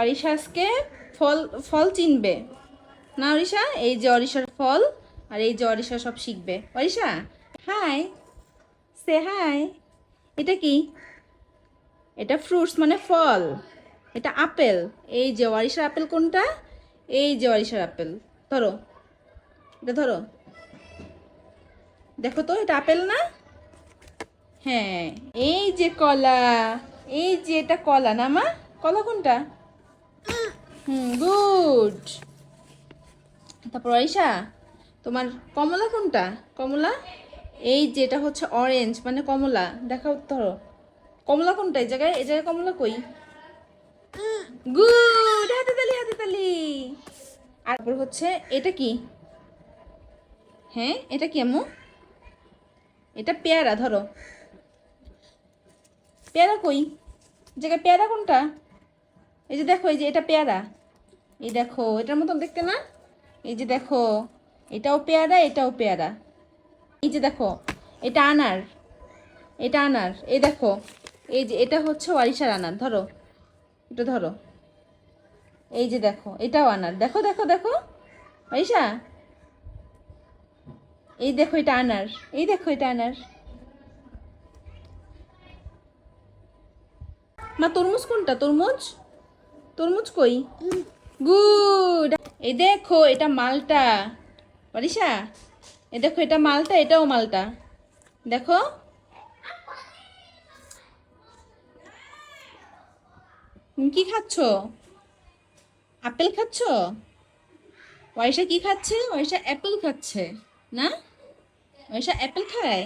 অরিশা আজকে ফল ফল চিনবে না অরিশা? এই যে অরিশার ফল, আর এই যে অরিশা সব শিখবে। অরিশা হাই, সে হাই। এটা কি? এটা ফ্রুটস মানে ফল। এটা আপেল। এই যে অরিশার আপেল কোনটা? এই যে অরিশার আপেল। ধরো, এটা ধরো, দেখো তো এটা আপেল না? হ্যাঁ। এই যে কলা, এই যে এটা কলা না মা? কলা কোনটা? গুড। তারপর আয়শা, তোমার কমলা কোনটা? কমলা এই যেটা হচ্ছে অরেঞ্জ মানে কমলা। দেখাও ধরো, কমলা কোনটা? এই জায়গায়, এই জায়গায় কমলা কই? গুড, হাতে তালি, হাতে তালি। আর তারপর হচ্ছে এটা কি? হ্যাঁ এটা কি আম্মু? এটা পেয়ারা। ধরো, পেয়ারা কই? জায়গায় পেয়ারা কোনটা? এই যে দেখো, এই যে এটা পেয়ারা। এই দেখো, এটার মতন দেখতে না? এই যে দেখো, এটাও পেয়ারা, এটাও পেয়ারা। এই যে দেখো, এটা আনার, এটা আনার। এই দেখো, এই যে এটা হচ্ছে ওয়ারিশার আনার। ধরো, এটা ধরো। এই যে দেখো, এটাও আনার। দেখো দেখো দেখো ওয়ারিশা, এই দেখো এটা আনার। এই দেখো এটা আনার। মা তরমুজ কোনটা? তরমুজ, তরমুজ কই? গুড। এই দেখো এটা মালটা। ওয়ারিশা, এই দেখো এটা মালটা, এটাও মালটা। দেখো, তুমি কি খাচ্ছ? আপেল খাচ্ছ? ওয়াইশা কি খাচ্ছে? ওয়াইশা অ্যাপেল খাচ্ছে না? ওয়াইশা অ্যাপেল খায়।